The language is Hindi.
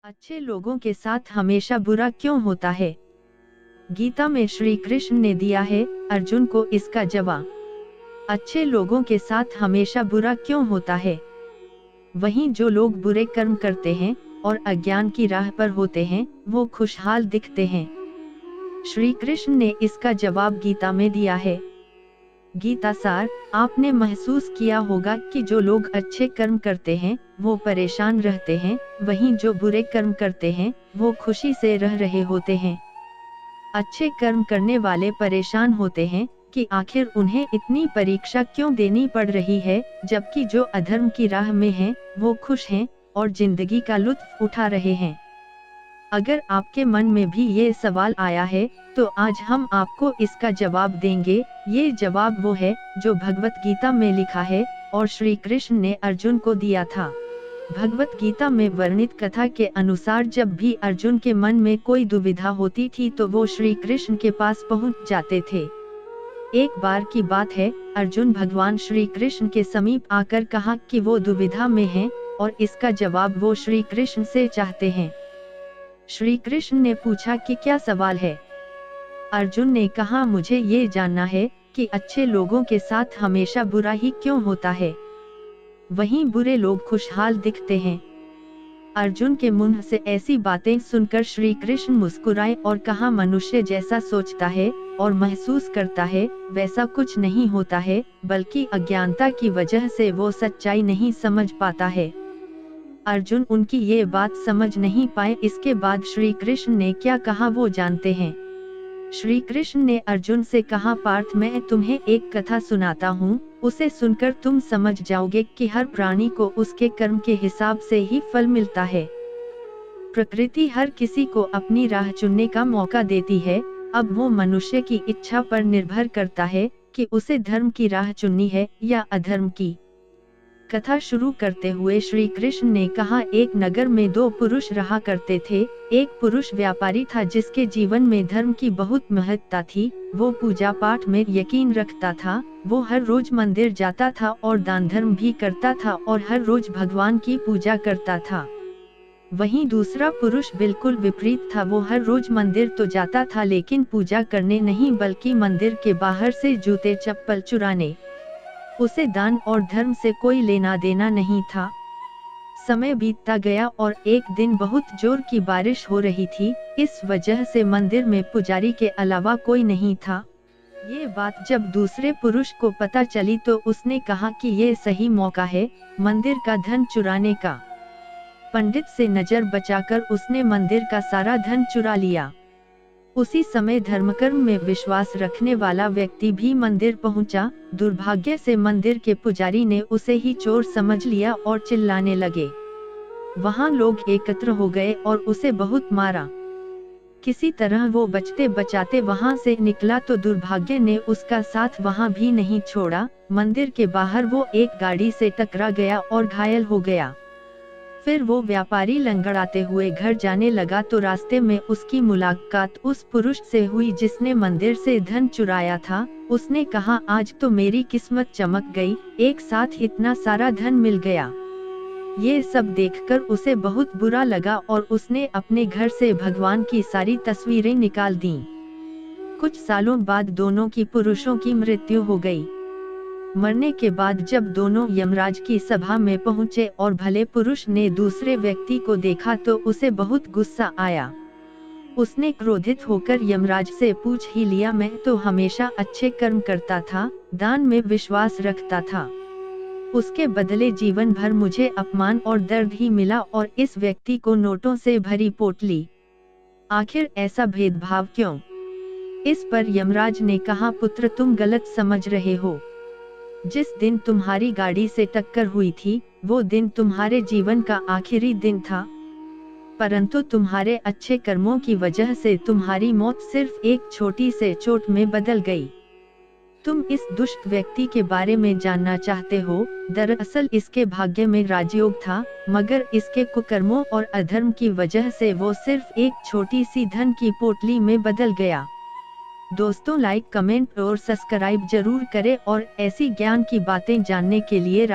अच्छे लोगों के साथ हमेशा बुरा क्यों होता है? गीता में श्री कृष्ण ने दिया है अर्जुन को इसका जवाब। अच्छे लोगों के साथ हमेशा बुरा क्यों होता है? वहीं जो लोग बुरे कर्म करते हैं और अज्ञान की राह पर होते हैं, वो खुशहाल दिखते हैं। श्री कृष्ण ने इसका जवाब गीता में दिया है। गीता सार, आपने महसूस किया होगा कि जो लोग अच्छे कर्म करते हैं वो परेशान रहते हैं, वहीं जो बुरे कर्म करते हैं वो खुशी से रह रहे होते हैं। अच्छे कर्म करने वाले परेशान होते हैं कि आखिर उन्हें इतनी परीक्षा क्यों देनी पड़ रही है, जबकि जो अधर्म की राह में हैं वो खुश हैं और जिंदगी का लुत्फ उठा रहे हैं। अगर आपके मन में भी ये सवाल आया है, तो आज हम आपको इसका जवाब देंगे। ये जवाब वो है जो भगवत गीता में लिखा है और श्री कृष्ण ने अर्जुन को दिया था। भगवत गीता में वर्णित कथा के अनुसार जब भी अर्जुन के मन में कोई दुविधा होती थी तो वो श्री कृष्ण के पास पहुंच जाते थे। एक बार की बात है, अर्जुन भगवान श्री कृष्ण के समीप आकर कहा कि वो दुविधा में हैं और इसका जवाब वो श्री कृष्ण से चाहते हैं। श्री कृष्ण ने पूछा कि क्या सवाल है? अर्जुन ने कहा, मुझे ये जानना है कि अच्छे लोगों के साथ हमेशा बुरा ही क्यों होता है, वहीं बुरे लोग खुशहाल दिखते हैं। अर्जुन के मुंह से ऐसी बातें सुनकर श्री कृष्ण मुस्कुराए और कहा, मनुष्य जैसा सोचता है और महसूस करता है वैसा कुछ नहीं होता है, बल्कि अज्ञानता की वजह से वो सच्चाई नहीं समझ पाता है। अर्जुन उनकी ये बात समझ नहीं पाए। इसके बाद श्री कृष्ण ने क्या कहा वो जानते हैं। श्री कृष्ण ने अर्जुन से कहा, पार्थ, मैं तुम्हें एक कथा सुनाता हूँ, उसे सुनकर तुम समझ जाओगे कि हर प्राणी को उसके कर्म के हिसाब से ही फल मिलता है। प्रकृति हर किसी को अपनी राह चुनने का मौका देती है, अब वो मनुष्य की इच्छा पर निर्भर करता है कि उसे धर्म की राह चुननी है या अधर्म की। कथा शुरू करते हुए श्री कृष्ण ने कहा, एक नगर में दो पुरुष रहा करते थे। एक पुरुष व्यापारी था जिसके जीवन में धर्म की बहुत महत्ता थी। वो पूजा पाठ में यकीन रखता था, वो हर रोज मंदिर जाता था और दान धर्म भी करता था और हर रोज भगवान की पूजा करता था। वहीं दूसरा पुरुष बिल्कुल विपरीत था, वो हर रोज मंदिर तो जाता था लेकिन पूजा करने नहीं, बल्कि मंदिर के बाहर से जूते चप्पल चुराने। उसे दान और धर्म से कोई लेना देना नहीं था। समय बीतता गया और एक दिन बहुत जोर की बारिश हो रही थी, इस वजह से मंदिर में पुजारी के अलावा कोई नहीं था। ये बात जब दूसरे पुरुष को पता चली तो उसने कहा कि ये सही मौका है मंदिर का धन चुराने का। पंडित से नजर बचाकर उसने मंदिर का सारा धन चुरा लिया। उसी समय धर्मकर्म में विश्वास रखने वाला व्यक्ति भी मंदिर पहुंचा। दुर्भाग्य से मंदिर के पुजारी ने उसे ही चोर समझ लिया और चिल्लाने लगे। वहां लोग एकत्र हो गए और उसे बहुत मारा। किसी तरह वो बचते बचाते वहां से निकला तो दुर्भाग्य ने उसका साथ वहां भी नहीं छोड़ा। मंदिर के बाहर वो एक गाड़ी से टकरा गया और घायल हो गया। फिर वो व्यापारी लंगड़ाते हुए घर जाने लगा तो रास्ते में उसकी मुलाकात उस पुरुष से हुई जिसने मंदिर से धन चुराया था। उसने कहा, आज तो मेरी किस्मत चमक गई, एक साथ इतना सारा धन मिल गया। ये सब देखकर उसे बहुत बुरा लगा और उसने अपने घर से भगवान की सारी तस्वीरें निकाल दी। कुछ सालों बाद दोनों की पुरुषों की मृत्यु हो गई। मरने के बाद जब दोनों यमराज की सभा में पहुंचे और भले पुरुष ने दूसरे व्यक्ति को देखा तो उसे बहुत गुस्सा आया। उसने क्रोधित होकर यमराज से पूछ ही लिया, मैं तो हमेशा अच्छे कर्म करता था, दान में विश्वास रखता था, उसके बदले जीवन भर मुझे अपमान और दर्द ही मिला और इस व्यक्ति को नोटों से भरी पोटली, आखिर ऐसा भेदभाव क्यों? इस पर यमराज ने कहा, पुत्र, तुम गलत समझ रहे हो। जिस दिन तुम्हारी गाड़ी से टक्कर हुई थी वो दिन तुम्हारे जीवन का आखिरी दिन था, परंतु तुम्हारे अच्छे कर्मों की वजह से तुम्हारी मौत सिर्फ एक छोटी से चोट में बदल गई। तुम इस दुष्ट व्यक्ति के बारे में जानना चाहते हो? दरअसल इसके भाग्य में राजयोग था, मगर इसके कुकर्मों और अधर्म की वजह से वो सिर्फ एक छोटी सी धन की पोटली में बदल गया। दोस्तों, लाइक, कमेंट और सब्सक्राइब जरूर करें और ऐसी ज्ञान की बातें जानने के लिए